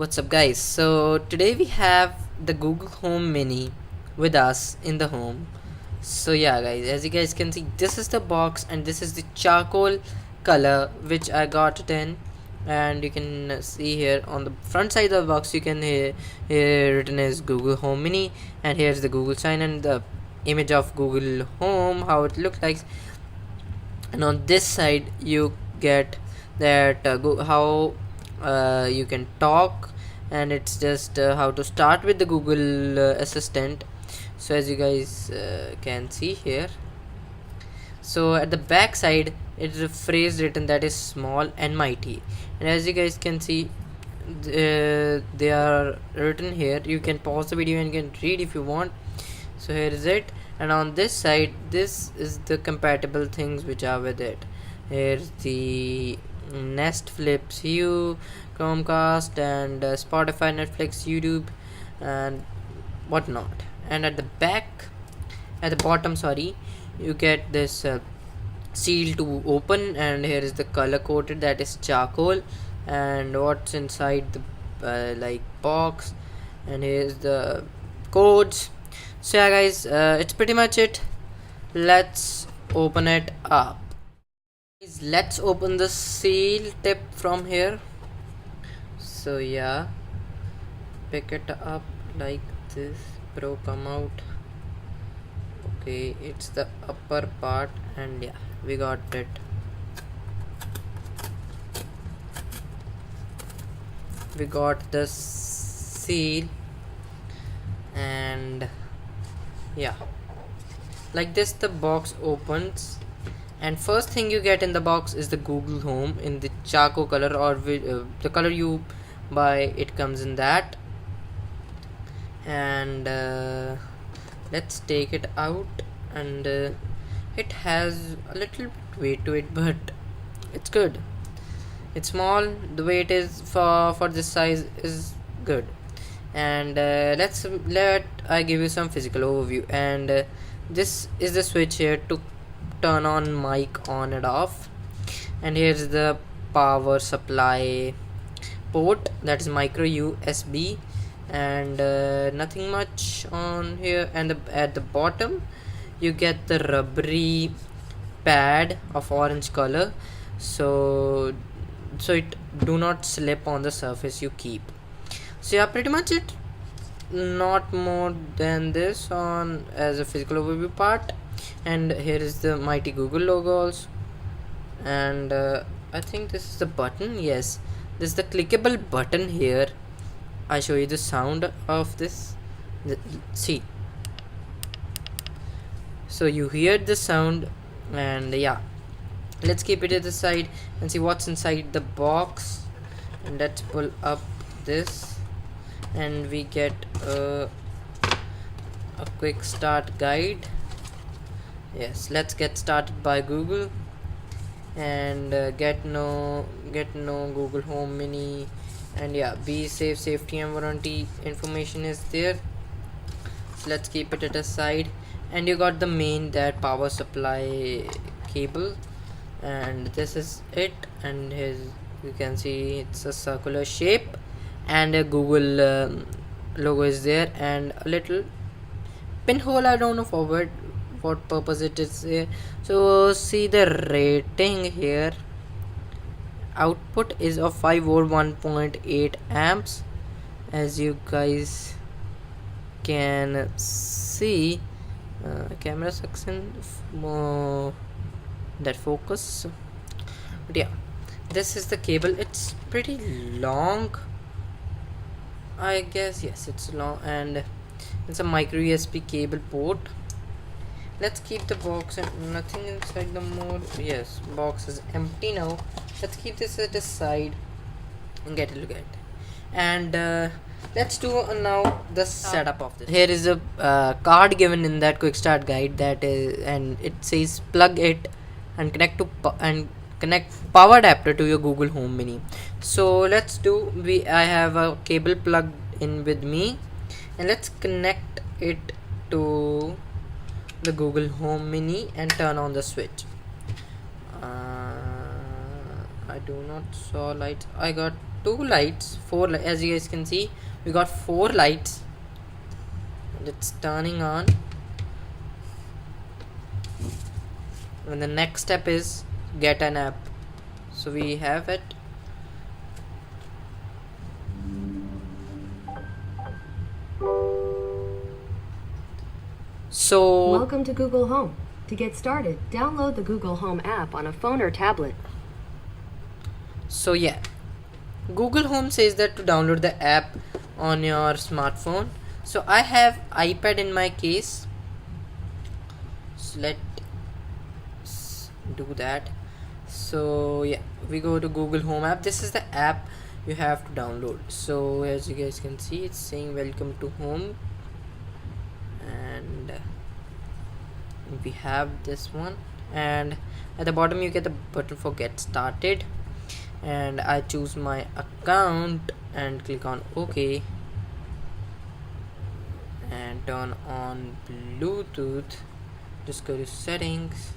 What's up, guys? So today we have the Google Home Mini with us in the home. So yeah, guys, as you guys can see, this is the box and this is the charcoal color which I got it in. And you can see here on the front side of the box, you can hear written as Google Home Mini, and here's the Google sign and the image of Google Home, how it looks like. And on this side you get that how you can talk, and it's just how to start with the Google Assistant. So as you guys can see here, so at the back side it is a phrase written that is small and mighty, and as you guys can see they are written here. You can pause the video and you can read if you want. So here is it, and on this side this is the compatible things which are with it. Here's the Nest, Flips, Hue, Chromecast, and Spotify, Netflix, YouTube, and whatnot. And at the bottom, sorry, you get this seal to open, and here is the color coded, that is charcoal, and what's inside the like box, and here's the codes. So yeah, guys, it's pretty much it. Let's open it up. Let's open the seal tip from here. So yeah, pick it up like this. Bro, come out. Okay, it's the upper part, and yeah, we got it. We got the seal, and yeah, like this the box opens, and first thing you get in the box is the Google Home in the charcoal color, or the color you buy, it comes in that. And let's take it out, and it has a little bit weight to it, but it's good. It's small, the weight is for this size is good. And let I give you some physical overview. And this is the switch here to turn on mic on and off, and here's the power supply port, that is micro USB, and nothing much on here. And at the bottom you get the rubbery pad of orange color, so it do not slip on the surface you keep. So yeah, pretty much it. Not more than this on as a physical overview part. And here is the mighty Google logo also. And I think this is the button. Yes, this is the clickable button here. I show you the sound of this. See, so you hear the sound. And yeah, let's keep it at the side and see what's inside the box. And let's pull up this, and we get a quick start guide. Yes, let's get started by Google, and get no Google Home Mini. And yeah, be safe, safety and warranty information is there. So let's keep it at a side. And you got the main, that power supply cable, and this is it. And here you can see it's a circular shape, and a Google logo is there, and a little pinhole. I don't know for what purpose it is there. So see the rating here. Output is of 5 volt 1.8 amps, as you guys can see. Camera section more that focus. But yeah, this is the cable. It's pretty long, I guess. Yes, it's long, and it's a micro USB cable port. Let's keep the box, and nothing inside the more. Yes, box is empty now. Let's keep this at the side and get a look at it. And let's do now the setup of this. Here is a card given in that quick start guide, that is, and it says plug it and connect power adapter to your Google Home Mini. So let's do, I have a cable plugged in with me, and let's connect it to the Google Home Mini and turn on the switch. I do not saw lights. I got two lights, as you guys can see, we got 4 lights, and it's turning on. And the next step is get an app. So we have it. So welcome to Google Home. To get started, download the Google Home app on a phone or tablet. So yeah, Google Home says that to download the app on your smartphone. So I have iPad in my case, so let's do that. So yeah, we go to Google Home app. This is the app you have to download. So as you guys can see, it's saying welcome to home, and we have this one, and at the bottom you get the button for get started, and I choose my account and click on OK and turn on Bluetooth. Just go to settings,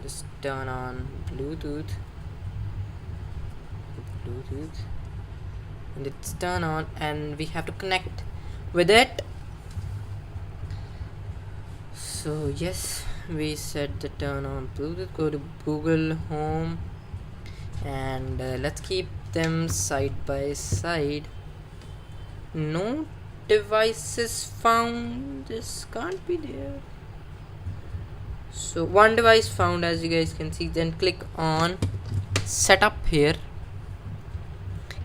just turn on Bluetooth, and it's turned on, and we have to connect with it. So yes, we set the turn on Bluetooth. Go to Google Home, and let's keep them side by side. No devices found. This can't be there. So one device found, as you guys can see. Then click on setup here,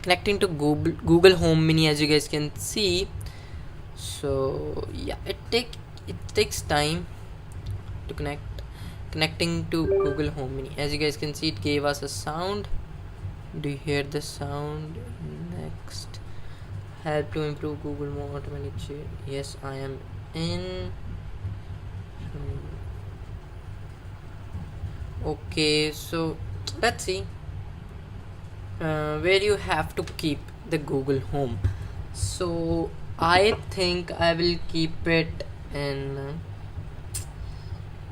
connecting to Google Home Mini, as you guys can see. So yeah, it takes time to connecting to Google Home Mini. As you guys can see, it gave us a sound. Do you hear the sound? Next, help to improve Google Home automatic share. Yes, I am in. Okay, so let's see where you have to keep the Google Home. So I think I will keep it in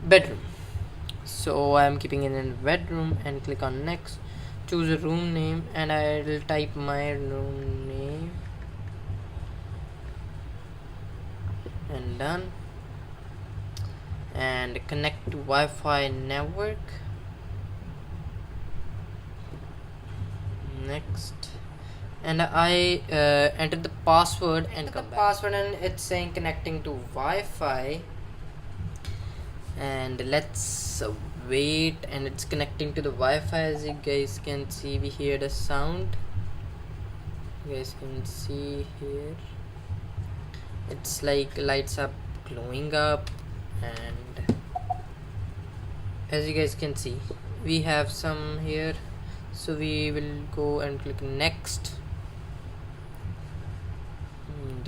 bedroom. So I'm keeping it in bedroom, and click on next. Choose a room name, and I will type my room name, and done. And connect to Wi-Fi network. Next, and I entered the password and it's saying connecting to Wi-Fi, and let's wait, and it's connecting to the Wi-Fi. As you guys can see, we hear the sound. You guys can see here, it's like lights up, glowing up, and as you guys can see, we have some here. So we will go and click next, and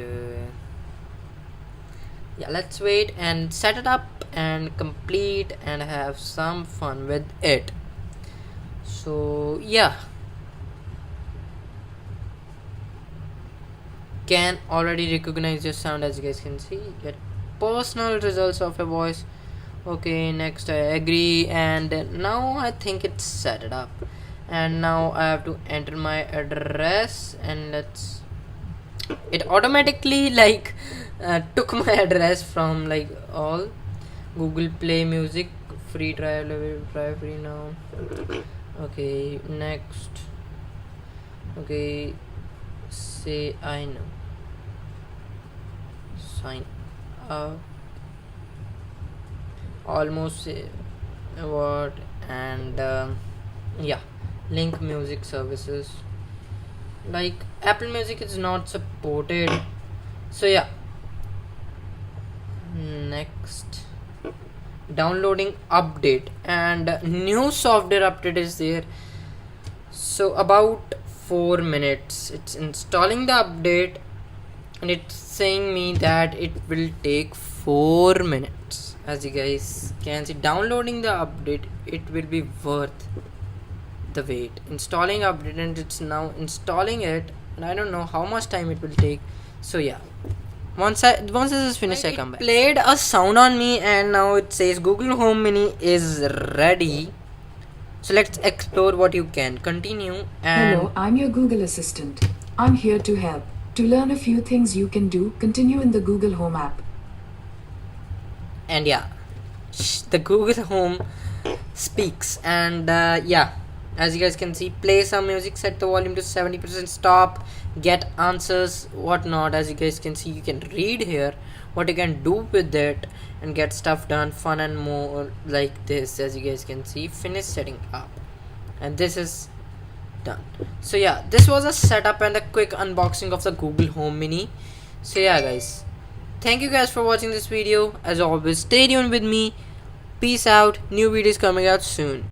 yeah, let's wait and set it up and complete and have some fun with it. So yeah, can already recognize your sound. As you guys can see, get personal results of a voice. Okay, next, I agree, and now I think it's set it up. And now I have to enter my address, and it automatically like took my address from like all Google Play Music free trial, try free now. Okay, next. Okay, say I know, sign up, almost say what, and yeah, link music services. Like Apple Music is not supported, so yeah. Next, downloading update, and new software update is there. So about 4 minutes it's installing the update, and it's saying me that it will take 4 minutes. As you guys can see, downloading the update, it will be worth the wait. Installing update, and it's now installing it, and I don't know how much time it will take. So yeah, once this is finished, I come back. Played a sound on me, and now it says Google Home Mini is ready. So let's explore what you can. Continue and Hello, I'm your Google Assistant. I'm here to help. To learn a few things you can do, continue in the Google Home app. and yeah, the Google Home speaks. And yeah, as you guys can see, play some music, set the volume to 70%, stop, get answers, whatnot. As you guys can see, you can read here what you can do with it and get stuff done, fun and more like this. As you guys can see, finish setting up, and this is done. So yeah, this was a setup and a quick unboxing of the Google Home Mini. So yeah guys, thank you guys for watching this video. As always, stay tuned with me. Peace out. New videos coming out soon.